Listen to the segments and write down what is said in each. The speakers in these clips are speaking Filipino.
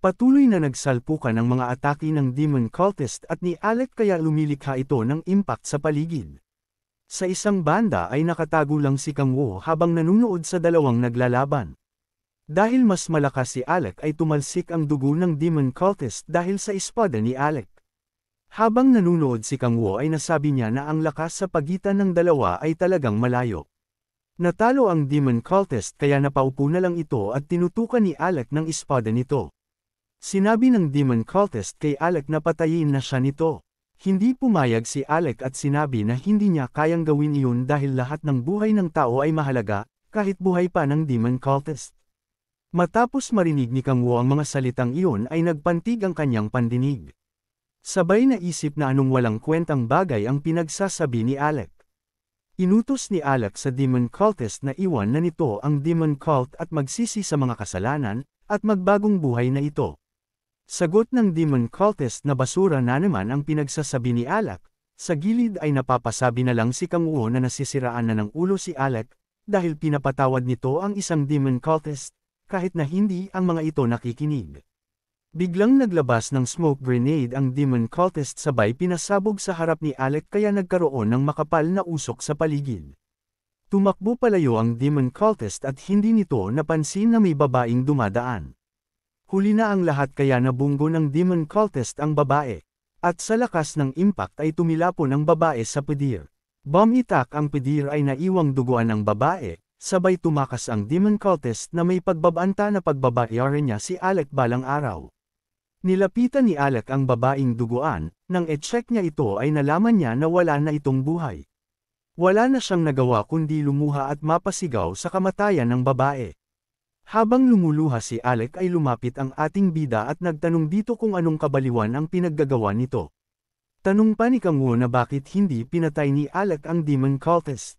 Patuloy na nagsalpukan ang mga atake ng Demon Cultist at ni Alec kaya lumilikha ito ng impact sa paligid. Sa isang banda ay nakatago lang si Kang Wo habang nanunood sa dalawang naglalaban. Dahil mas malakas si Alec ay tumalsik ang dugo ng Demon Cultist dahil sa espada ni Alec. Habang nanunood si Kang Wo ay nasabi niya na ang lakas sa pagitan ng dalawa ay talagang malayo. Natalo ang Demon Cultist kaya napaupo na lang ito at tinutukan ni Alec ng espada nito. Sinabi ng Demon Cultist kay Alec na patayin na siya nito. Hindi pumayag si Alec at sinabi na hindi niya kayang gawin iyon dahil lahat ng buhay ng tao ay mahalaga, kahit buhay pa ng Demon Cultist. Matapos marinig ni Kang Wo ang mga salitang iyon ay nagpantig ang kanyang pandinig. Sabay na isip na anong walang kwentang bagay ang pinagsasabi ni Alec. Inutos ni Alec sa Demon Cultist na iwan na nito ang Demon Cult at magsisi sa mga kasalanan, at magbagong buhay na ito. Sagot ng Demon Cultist na basura na naman ang pinagsasabi ni Alec, sa gilid ay napapasabi na lang si Kang Wo na nasisiraan na ng ulo si Alec, dahil pinapatawad nito ang isang Demon Cultist, kahit na hindi ang mga ito nakikinig. Biglang naglabas ng smoke grenade ang Demon Cultist sabay pinasabog sa harap ni Alec kaya nagkaroon ng makapal na usok sa paligid. Tumakbo palayo ang Demon Cultist at hindi nito napansin na may babaeng dumadaan. Huli na ang lahat kaya nabunggo ng Demon Cultist ang babae, at sa lakas ng impact ay tumilapon ang babae sa pedir. Bum-itak ang pedir ay naiwang duguan ang babae, sabay tumakas ang Demon Cultist na may pagbabanta na pagbabayaran niya si Alec balang araw. Nilapitan ni Alec ang babaeng duguan, nang e-check niya ito ay nalaman niya na wala na itong buhay. Wala na siyang nagawa kundi lumuha at mapasigaw sa kamatayan ng babae. Habang lumuluha si Alec ay lumapit ang ating bida at nagtanong dito kung anong kabaliwan ang pinaggagawa nito. Tanong pa ni Kang Wo na bakit hindi pinatay ni Alec ang Demon Cultist.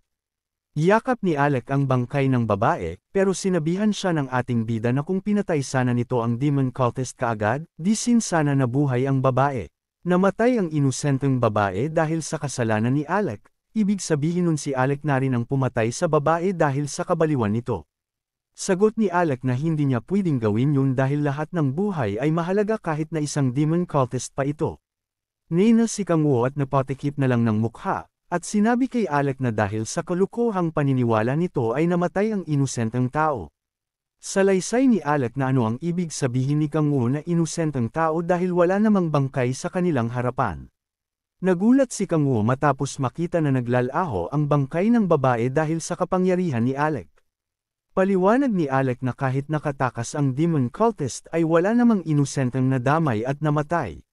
Yakap ni Alec ang bangkay ng babae, pero sinabihan siya ng ating bida na kung pinatay sana nito ang Demon Cultist kaagad, di sin sana nabuhay ang babae. Namatay ang inosenteng babae dahil sa kasalanan ni Alec, ibig sabihin nun si Alec na rin ang pumatay sa babae dahil sa kabaliwan nito. Sagot ni Alec na hindi niya pwedeng gawin yun dahil lahat ng buhay ay mahalaga kahit na isang Demon Cultist pa ito. Nina si Kang Wo at napatikip na lang ng mukha, at sinabi kay Alec na dahil sa kalukuhang paniniwala nito ay namatay ang inosenteng tao. Salaysay ni Alec na ano ang ibig sabihin ni Kang Wo na inosenteng tao dahil wala namang bangkay sa kanilang harapan. Nagulat si Kang Wo matapos makita na naglalaho ang bangkay ng babae dahil sa kapangyarihan ni Alec. Paliwanag ni Alec na kahit nakatakas ang Demon Cultist ay wala namang inosenteng nadamay at namatay.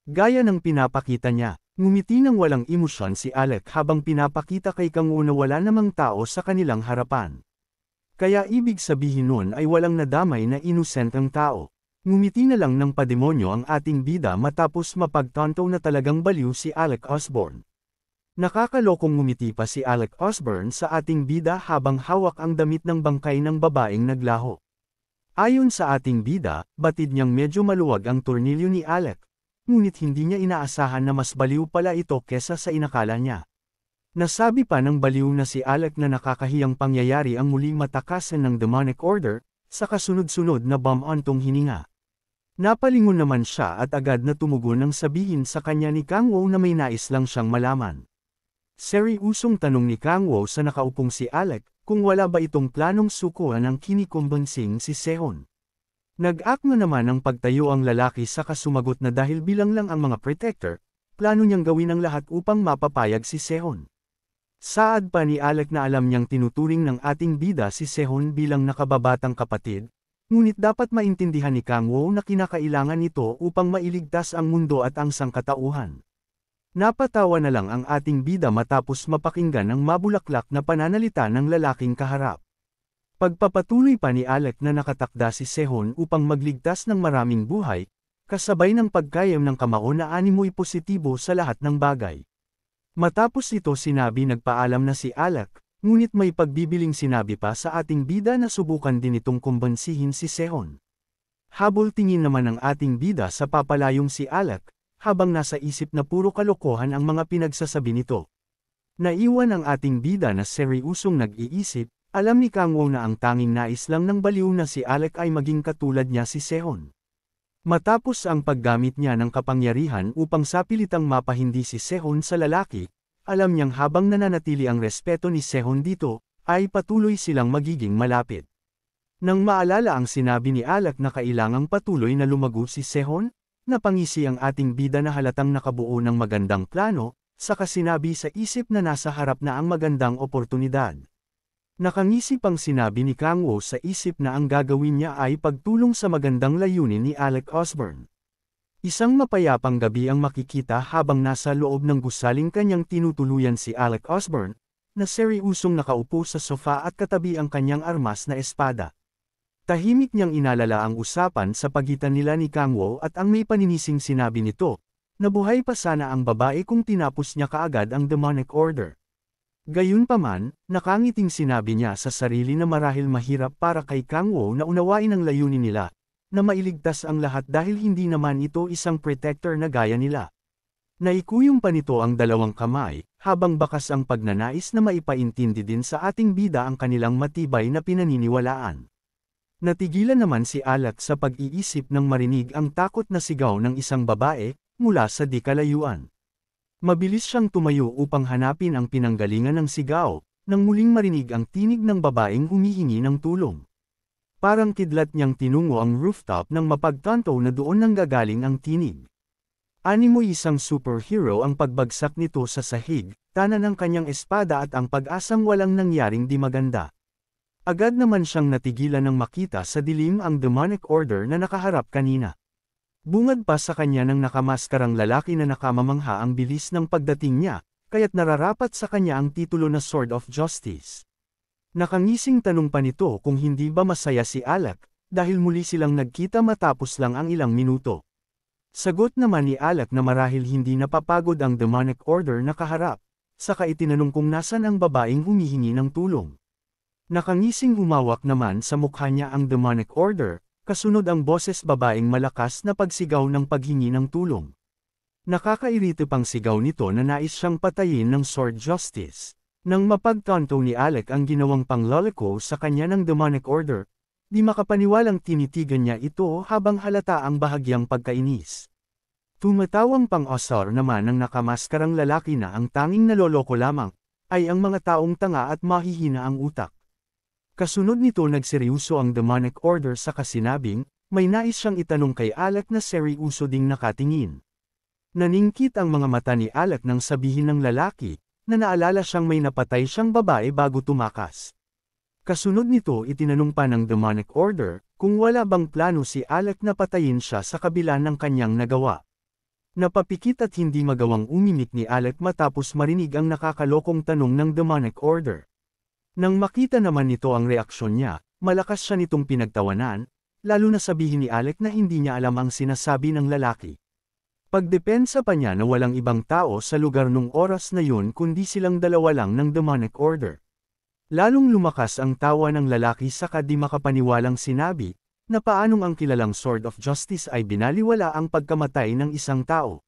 Gaya ng pinapakita niya, ngumiti ng walang emosyon si Alec habang pinapakita kay Kang Wo na wala namang tao sa kanilang harapan. Kaya ibig sabihin nun ay walang nadamay na inosenteng tao. Ngumiti na lang ng pademonyo ang ating bida matapos mapagtanto na talagang baliw si Alec Osborne. Nakakalokong ngumiti pa si Alec Osborne sa ating bida habang hawak ang damit ng bangkay ng babaeng naglaho. Ayon sa ating bida, batid niyang medyo maluwag ang tornilyo ni Alec, ngunit hindi niya inaasahan na mas baliw pala ito kesa sa inakala niya. Nasabi pa ng baliw na si Alec na nakakahiyang pangyayari ang muling matakasan ng demonic order, sa kasunod-sunod na bum-ontong hininga. Napalingon naman siya at agad na tumugon nang sabihin sa kanya ni Kang Wo na may nais lang siyang malaman. Seryusong tanong ni Kang Wo sa nakaupong si Alec, kung wala ba itong planong sukuan ang kinikumbensing si Sehun. Nag-akma naman ng pagtayo ang lalaki sa kasumagot na dahil bilang lang ang mga protector, plano niyang gawin ang lahat upang mapapayag si Sehun. Saad pa ni Alec na alam niyang tinuturing ng ating bida si Sehun bilang nakababatang kapatid, ngunit dapat maintindihan ni Kang Wo na kinakailangan nito upang mailigtas ang mundo at ang sangkatauhan. Napatawa na lang ang ating bida matapos mapakinggan ang mabulaklak na pananalita ng lalaking kaharap. Pagpapatuloy pa ni Alec na nakatakda si Sehun upang magligtas ng maraming buhay, kasabay ng pagkayam ng kamao na animoy positibo sa lahat ng bagay. Matapos ito sinabi nagpaalam na si Alec, ngunit may pagbibiling sinabi pa sa ating bida na subukan din itong kumbansihin si Sehun. Habol tingin naman ng ating bida sa papalayong si Alec, habang nasa isip na puro kalokohan ang mga pinagsasabi nito. Naiwan ang ating bida na seryusong nag-iisip, alam ni Kang Wo na ang tanging nais lang ng baliw na si Alec ay maging katulad niya si Sehun. Matapos ang paggamit niya ng kapangyarihan upang sapilitang mapahindi si Sehun sa lalaki, alam niyang habang nananatili ang respeto ni Sehun dito, ay patuloy silang magiging malapit. Nang maalala ang sinabi ni Alec na kailangang patuloy na lumago si Sehun, napangisi ang ating bida na halatang nakabuo ng magandang plano, saka sinabi sa isip na nasa harap na ang magandang oportunidad. Nakangisi pang sinabi ni Kang Wo sa isip na ang gagawin niya ay pagtulong sa magandang layunin ni Alec Osborne. Isang mapayapang gabi ang makikita habang nasa loob ng gusaling kanyang tinutuluyan si Alec Osborne, na seryosong nakaupo sa sofa at katabi ang kanyang armas na espada. Tahimik niyang inalala ang usapan sa pagitan nila ni Kang Wo at ang may paninising sinabi nito, na buhay pa sana ang babae kung tinapos niya kaagad ang demonic order. Gayunpaman, nakangiting sinabi niya sa sarili na marahil mahirap para kay Kang Wo na unawain ang layunin nila, na mailigtas ang lahat dahil hindi naman ito isang protector na gaya nila. Naikuyong pa nito ang dalawang kamay, habang bakas ang pagnanais na maipaintindi din sa ating bida ang kanilang matibay na pinaniniwalaan. Natigilan naman si Alec sa pag-iisip nang marinig ang takot na sigaw ng isang babae, mula sa di kalayuan. Mabilis siyang tumayo upang hanapin ang pinanggalingan ng sigaw, nang muling marinig ang tinig ng babaeng humihingi ng tulong. Parang kidlat niyang tinungo ang rooftop nang mapagtanto na doon nanggagaling ang tinig. Animoy isang superhero ang pagbagsak nito sa sahig, tanan ng kanyang espada at ang pag-asang walang nangyaring di maganda. Agad naman siyang natigilan nang makita sa dilim ang demonic order na nakaharap kanina. Bungad pa sa kanya ng nakamaskarang lalaki na nakamamangha ang bilis ng pagdating niya, kaya't nararapat sa kanya ang titulo na Sword of Justice. Nakangising tanong pa nito kung hindi ba masaya si Alec, dahil muli silang nagkita matapos lang ang ilang minuto. Sagot naman ni Alec na marahil hindi napapagod ang demonic order na kaharap, saka itinanong kung nasan ang babaeng humihingi ng tulong. Nakangising humawak naman sa mukha niya ang demonic order, kasunod ang boses babaeng malakas na pagsigaw ng paghingi ng tulong. Nakakairito pang sigaw nito na nais siyang patayin ng Sword Justice. Nang mapagtanto ni Alec ang ginawang pangloloko sa kanya ng demonic order, di makapaniwalang tinitigan niya ito habang halata ang bahagyang pagkainis. Tumatawang pang-asar naman ng nakamaskarang lalaki na ang tanging naloloko lamang, ay ang mga taong tanga at mahihina ang utak. Kasunod nito nagseryoso ang demonic order sa kasinabing, may nais siyang itanong kay Alec na seryoso ding nakatingin. Naningkit ang mga mata ni Alec nang sabihin ng lalaki, na naalala siyang may napatay siyang babae bago tumakas. Kasunod nito itinanong pa ng demonic order, kung wala bang plano si Alec na patayin siya sa kabila ng kanyang nagawa. Napapikit at hindi magawang umimik ni Alec matapos marinig ang nakakalokong tanong ng demonic order. Nang makita naman nito ang reaksyon niya, malakas siya nitong pinagtawanan, lalo na sabihin ni Alec na hindi niya alam ang sinasabi ng lalaki. Pagdepensa pa niya na walang ibang tao sa lugar nung oras na yun kundi silang dalawa lang ng demonic order. Lalong lumakas ang tawa ng lalaki saka di makapaniwalang sinabi, na paanong ang kilalang Sword of Justice ay binaliwala ang pagkamatay ng isang tao.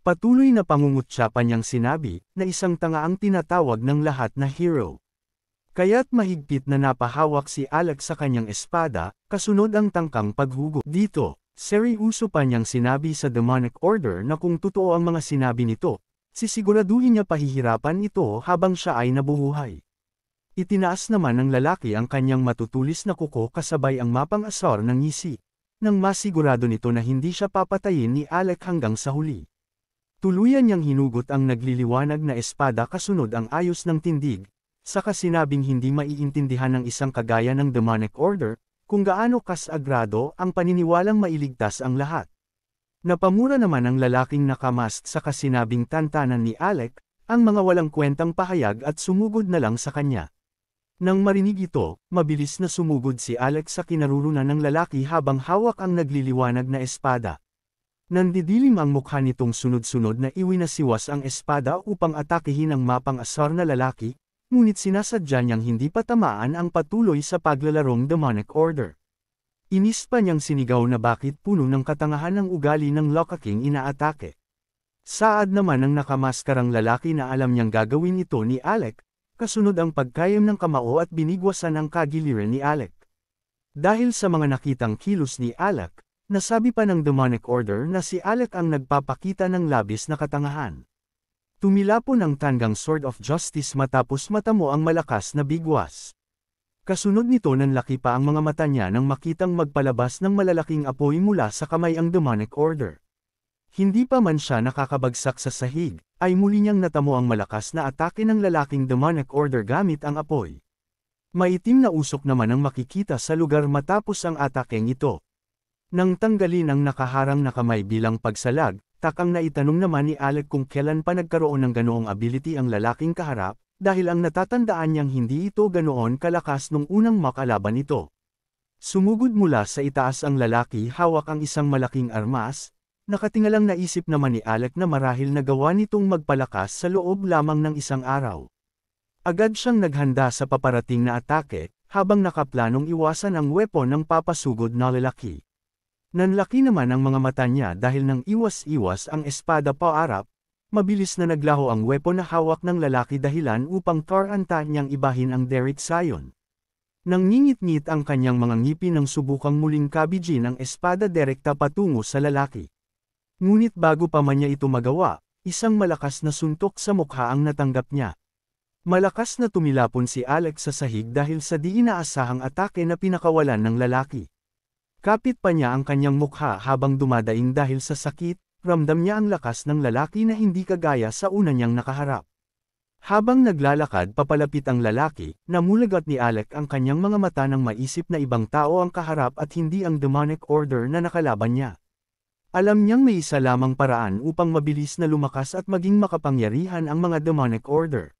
Patuloy na pangungutya pa niyang sinabi, na isang tanga ang tinatawag ng lahat na hero. Kaya't mahigpit na napahawak si Alec sa kanyang espada, kasunod ang tangkang paghugot. Dito, seryoso pa niyang sinabi sa demonic order na kung totoo ang mga sinabi nito, sisiguraduhin niya pahihirapan ito habang siya ay nabubuhay. Itinaas naman ng lalaki ang kanyang matutulis na kuko kasabay ang mapang-asar ng ngisi, nang masigurado nito na hindi siya papatayin ni Alec hanggang sa huli. Tuluyan niyang hinugot ang nagliliwanag na espada kasunod ang ayos ng tindig, saka sinabing hindi maiintindihan ng isang kagaya ng demonic order, kung gaano kasagrado ang paniniwalang mailigtas ang lahat. Napamura naman ang lalaking nakamask sa kasinabing tantanan ni Alec, ang mga walang kwentang pahayag at sumugod na lang sa kanya. Nang marinig ito, mabilis na sumugod si Alec sa kinarurunan ng lalaki habang hawak ang nagliliwanag na espada. Nandidilim ang mukha nitong sunod-sunod na iwinasiwas ang espada upang atakihin ang mapang-asar na lalaki, ngunit sinasadya niyang hindi patamaan ang patuloy sa paglalarong demonic order. Inis pa niyang sinigaw na bakit puno ng katangahan ng ugali ng Lokaking inaatake. Saad naman ng nakamaskarang lalaki na alam niyang gagawin ito ni Alec, kasunod ang pagkayam ng kamao at binigwasan ang kagiliran ni Alec. Dahil sa mga nakitang kilos ni Alec, Nasabi pa ng demonic order na si Alec ang nagpapakita ng labis na katangahan. Tumilapon ang tanggang Sword of Justice matapos matamo ang malakas na bigwas. Kasunod nito nanlaki pa ang mga mata niya nang makitang magpalabas ng malalaking apoy mula sa kamay ang demonic order. Hindi pa man siya nakakabagsak sa sahig, ay muli niyang natamo ang malakas na atake ng lalaking demonic order gamit ang apoy. Maitim na usok naman ang makikita sa lugar matapos ang atakeng ito. Nang tanggalin ang nakaharang na kamay bilang pagsalag, takang naitanong naman ni Alec kung kailan pa nagkaroon ng ganoong ability ang lalaking kaharap, dahil ang natatandaan niyang hindi ito ganoon kalakas nung unang makalaban ito. Sumugod mula sa itaas ang lalaki hawak ang isang malaking armas, nakatingalang naisip naman ni Alec na marahil nagawa nitong magpalakas sa loob lamang ng isang araw. Agad siyang naghanda sa paparating na atake, habang nakaplanong iwasan ang weapon ng papasugod na lalaki. Nanlaki naman ang mga mata niya dahil nang iwas-iwas ang espada paarap, mabilis na naglaho ang weapon na hawak ng lalaki dahilan upang taranta niyang ibahin ang Derek Sion. Nang ngingit-ngit ang kanyang mga ngipin nang subukang muling kabijin ang espada direkta patungo sa lalaki. Ngunit bago pa man niya ito magawa, isang malakas na suntok sa mukha ang natanggap niya. Malakas na tumilapon si Alex sa sahig dahil sa di inaasahang atake na pinakawalan ng lalaki. Kapit pa niya ang kanyang mukha habang dumadaing dahil sa sakit, ramdam niya ang lakas ng lalaki na hindi kagaya sa una niyang nakaharap. Habang naglalakad papalapit ang lalaki, namulagat ni Alec ang kanyang mga mata nang maisip na ibang tao ang kaharap at hindi ang demonic order na nakalaban niya. Alam niyang may isa lamang paraan upang mabilis na lumakas at maging makapangyarihan ang mga demonic order.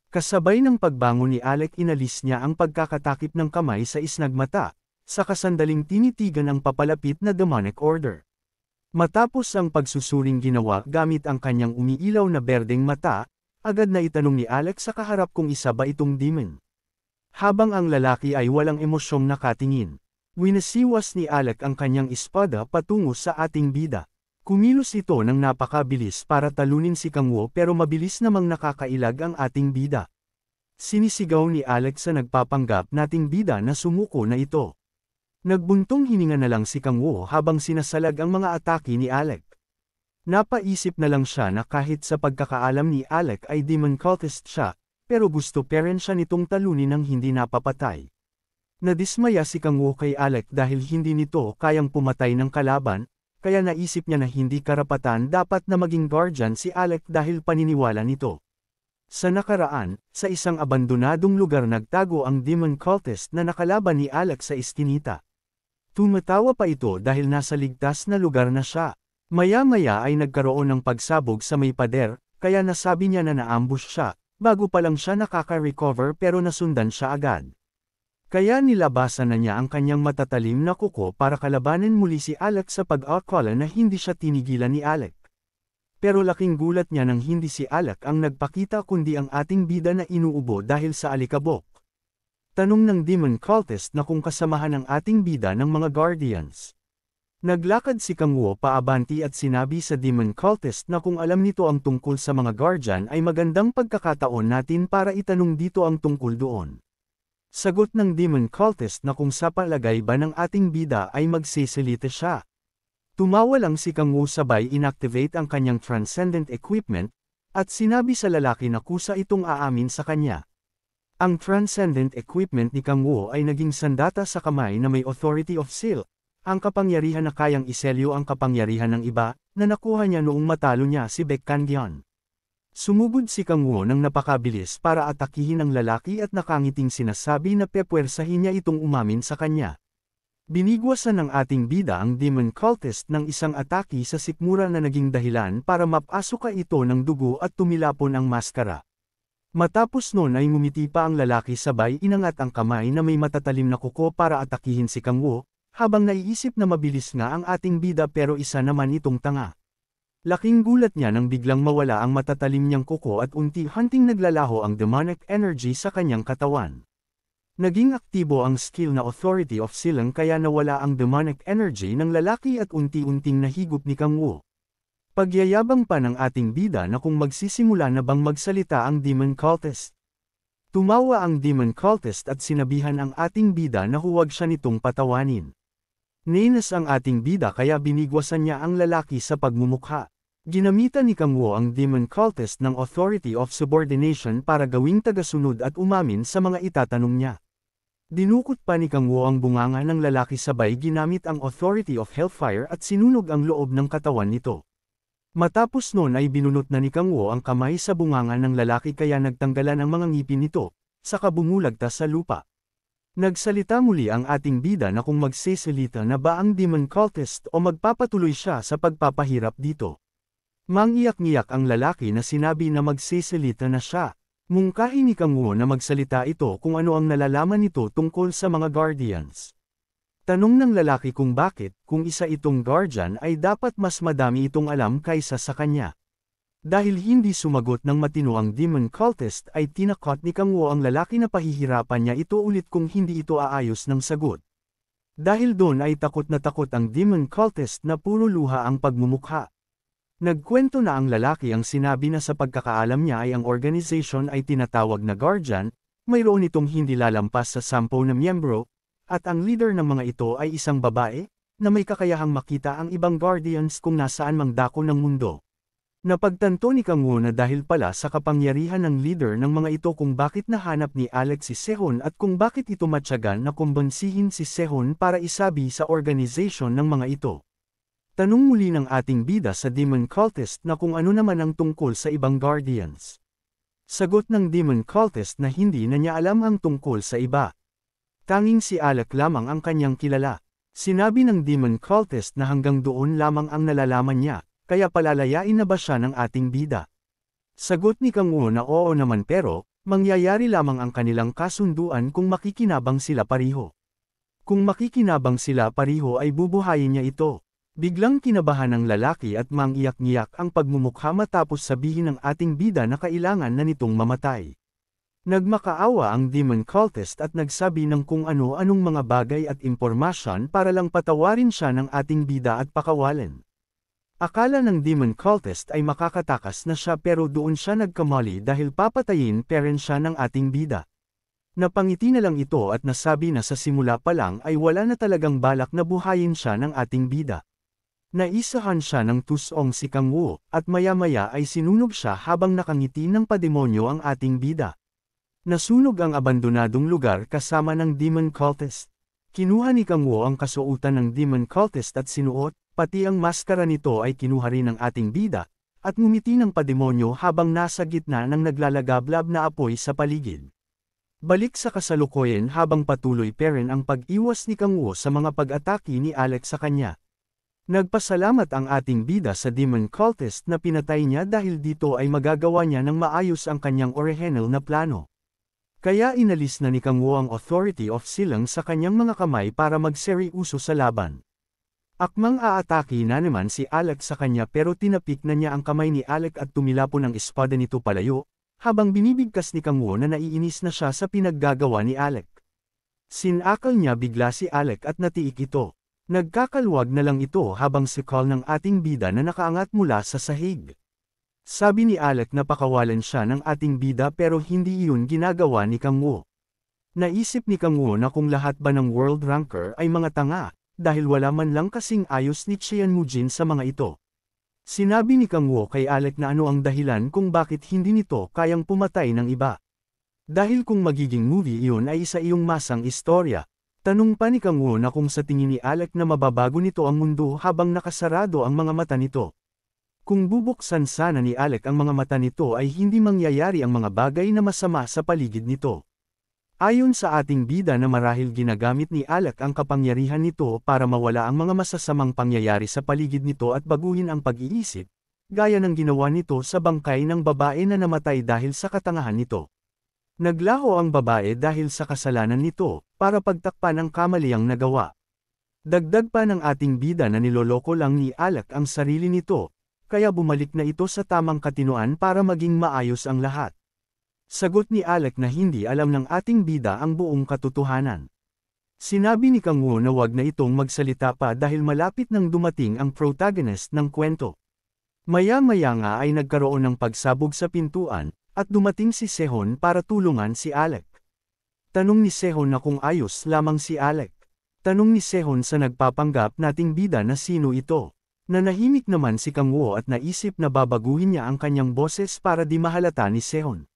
Kasabay ng pagbangon ni Alec inalis niya ang pagkakatakip ng kamay sa isnag mata. Sa kasandaling tinitigan ang papalapit na demonic order. Matapos ang pagsusuring ginawa gamit ang kanyang umiilaw na berdeng mata, agad na itanong ni Alex sa kaharap kung isa ba itong demon. Habang ang lalaki ay walang emosyong nakatingin, winasiwas ni Alec ang kanyang espada patungo sa ating bida. Kumilos ito ng napakabilis para talunin si Kang Wu pero mabilis namang nakakailag ang ating bida. Sinisigaw ni Alex sa nagpapanggap nating bida na sumuko na ito. Nagbuntong hininga na lang si Kang Wu habang sinasalag ang mga atake ni Alec. Napaisip na lang siya na kahit sa pagkakaalam ni Alec ay demon cultist siya, pero gusto pa rin siya nitong talunin ng hindi napapatay. Nadismaya si Kang Wu kay Alec dahil hindi nito kayang pumatay ng kalaban, kaya naisip niya na hindi karapatan dapat na maging guardian si Alec dahil paniniwala nito. Sa nakaraan, sa isang abandonadong lugar nagtago ang demon cultist na nakalaban ni Alec sa iskinita. Tumatawa pa ito dahil nasa ligtas na lugar na siya. Maya-maya ay nagkaroon ng pagsabog sa may pader, kaya nasabi niya na na-ambush siya, bago pa lang siya nakaka-recover pero nasundan siya agad. Kaya nilabasan na niya ang kanyang matatalim na kuko para kalabanin muli si Alec sa pag-akala na hindi siya tinigilan ni Alec. Pero laking gulat niya nang hindi si Alec ang nagpakita kundi ang ating bida na inuubo dahil sa alikabok. Tanong ng demon cultist na kung kasamahan ng ating bida ng mga guardians. Naglakad si Kang Wu paabanti at sinabi sa demon cultist na kung alam nito ang tungkol sa mga guardian ay magandang pagkakataon natin para itanong dito ang tungkol doon. Sagot ng demon cultist na kung sa palagay ba ng ating bida ay magsisilite siya. Tumawa lang si Kang Wu sabay inactivate ang kanyang transcendent equipment, at sinabi sa lalaki na kusa itong aamin sa kanya. Ang transcendent equipment ni Kang Wu ay naging sandata sa kamay na may authority of seal, ang kapangyarihan na kayang iselyo ang kapangyarihan ng iba, na nakuha niya noong matalo niya si Baek Kangyan. Sumugod si Kang Wu nang napakabilis para atakihin ang lalaki at nakangiting sinasabi na pepwersahin niya itong umamin sa kanya. Binigwasan ng ating bida ang demon cultist ng isang atake sa sikmura na naging dahilan para mapasuka ito ng dugo at tumilapon ang maskara. Matapos noon ay ngumiti pa ang lalaki sabay inangat ang kamay na may matatalim na kuko para atakihin si Kang Wu, habang naiisip na mabilis nga ang ating bida pero isa naman itong tanga. Laking gulat niya nang biglang mawala ang matatalim niyang kuko at unti-unting naglalaho ang demonic energy sa kanyang katawan. Naging aktibo ang skill na authority of silang kaya nawala ang demonic energy ng lalaki at unti-unting nahigop ni Kang Wu. Pagyayabang pa ng ating bida na kung magsisimula na bang magsalita ang demon cultist. Tumawa ang demon cultist at sinabihan ang ating bida na huwag siya nitong patawanin. Nainas ang ating bida kaya binigwasan niya ang lalaki sa pagmumukha. Ginamitan ni Kang Wo ang demon cultist ng authority of subordination para gawing tagasunod at umamin sa mga itatanong niya. Dinukot pa ni Kang Wo ang bunganga ng lalaki sabay ginamit ang authority of hellfire at sinunog ang loob ng katawan nito. Matapos noon ay binunot na ni Kang Wo ang kamay sa bunganga ng lalaki kaya nagtanggalan ang mga ngipin nito, saka bumulagtas sa lupa. Nagsalita muli ang ating bida na kung magseselita na ba ang demon cultist o magpapatuloy siya sa pagpapahirap dito. Mangiyak-ngiyak ang lalaki na sinabi na magseselita na siya. Mungkahi ni Kang Wo na magsalita ito kung ano ang nalalaman nito tungkol sa mga guardians. Tanong ng lalaki kung bakit, kung isa itong guardian ay dapat mas madami itong alam kaysa sa kanya. Dahil hindi sumagot ng matino ang demon cultist ay tinakot ni Kang Wo ang lalaki na pahihirapan niya ito ulit kung hindi ito aayos ng sagot. Dahil doon ay takot na takot ang demon cultist na puro luha ang pagmumukha. Nagkwento na ang lalaki ang sinabi na sa pagkakaalam niya ay ang organization ay tinatawag na guardian, mayroon itong hindi lalampas sa 10 na miyembro, at ang leader ng mga ito ay isang babae, na may kakayahang makita ang ibang guardians kung nasaan mang dako ng mundo. Napagtanto ni Kang Wo na dahil pala sa kapangyarihan ng leader ng mga ito kung bakit nahanap ni Alex si Sehun at kung bakit ito matyagan na kumbansihin si Sehun para isabi sa organization ng mga ito. Tanong muli ng ating bida sa demon cultist na kung ano naman ang tungkol sa ibang guardians. Sagot ng demon cultist na hindi na niya alam ang tungkol sa iba. Tanging si Alec lamang ang kanyang kilala. Sinabi ng demon cultist na hanggang doon lamang ang nalalaman niya, kaya palalayain na ba siya ng ating bida? Sagot ni Kang Wo na oo naman pero, mangyayari lamang ang kanilang kasunduan kung makikinabang sila pareho. Kung makikinabang sila pareho ay bubuhayin niya ito. Biglang kinabahan ng lalaki at mangiyak-ngiyak ang pagmumukha matapos sabihin ng ating bida na kailangan na nitong mamatay. Nagmakaawa ang demon cultist at nagsabi ng kung ano-anong mga bagay at impormasyon para lang patawarin siya ng ating bida at pakawalan. Akala ng demon cultist ay makakatakas na siya pero doon siya nagkamali dahil papatayin peren siya ng ating bida. Napangiti na lang ito at nasabi na sa simula pa lang ay wala na talagang balak na buhayin siya ng ating bida. Naisahan siya ng tusong si Kang Wo, at maya-maya ay sinunog siya habang nakangiti ng pademonyo ang ating bida. Nasunog ang abandonadong lugar kasama ng demon cultist. Kinuha ni Kang Wo ang kasuotan ng demon cultist at sinuot, pati ang maskara nito ay kinuha rin ng ating bida, at ngumiti ng pademonyo habang nasa gitna ng naglalagablab na apoy sa paligid. Balik sa kasalukuyan habang patuloy pa rin ang pag-iwas ni Kang Wo sa mga pag-atake ni Alex sa kanya. Nagpasalamat ang ating bida sa demon cultist na pinatay niya dahil dito ay magagawa niya ng maayos ang kanyang original na plano. Kaya inalis na ni Kang Wo ang authority of silang sa kanyang mga kamay para magseryoso sa laban. Akmang aatake na naman si Alec sa kanya pero tinapik na niya ang kamay ni Alec at tumilapon ang espada nito palayo, habang binibigkas ni Kang Wo na naiinis na siya sa pinaggagawa ni Alec. Sinakal niya bigla si Alec at natiik ito. Nagkakalwag na lang ito habang sikal ng ating bida na nakaangat mula sa sahig. Sabi ni Alec na pakawalan siya ng ating bida pero hindi iyon ginagawa ni Kang Wo. Naisip ni Kang Wo na kung lahat ba ng world ranker ay mga tanga, dahil wala man lang kasing ayos ni Qian Mujin sa mga ito. Sinabi ni Kang Wo kay Alec na ano ang dahilan kung bakit hindi nito kayang pumatay ng iba. Dahil kung magiging movie iyon ay isa iyong masang istorya. Tanong pa ni Kang Wo na kung sa tingin ni Alec na mababago nito ang mundo habang nakasarado ang mga mata nito. Kung bubuksan sana ni Alec ang mga mata nito ay hindi mangyayari ang mga bagay na masama sa paligid nito. Ayon sa ating bida na marahil ginagamit ni Alec ang kapangyarihan nito para mawala ang mga masasamang pangyayari sa paligid nito at baguhin ang pag-iisip, gaya ng ginawa nito sa bangkay ng babae na namatay dahil sa katangahan nito. Naglaho ang babae dahil sa kasalanan nito, para pagtakpan ang kamaliyang nagawa. Dagdag pa ng ating bida na niloloko lang ni Alec ang sarili nito, kaya bumalik na ito sa tamang katinoan para maging maayos ang lahat. Sagot ni Alec na hindi alam ng ating bida ang buong katotohanan. Sinabi ni Kang Wo na wag na itong magsalita pa dahil malapit nang dumating ang protagonist ng kwento. Maya-maya nga ay nagkaroon ng pagsabog sa pintuan, at dumating si Sehun para tulungan si Alec. Tanong ni Sehun na kung ayos lamang si Alec. Tanong ni Sehun sa nagpapanggap nating bida na sino ito. Nanahimik naman si Kang Woo at naisip na babaguhin niya ang kanyang boses para di mahalata ni Sehun.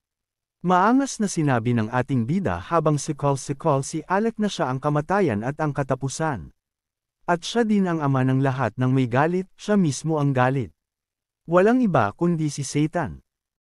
Maangas na sinabi ng ating bida habang sikol si Alec na siya ang kamatayan at ang katapusan. At siya din ang ama ng lahat ng may galit, siya mismo ang galit. Walang iba kundi si Satan.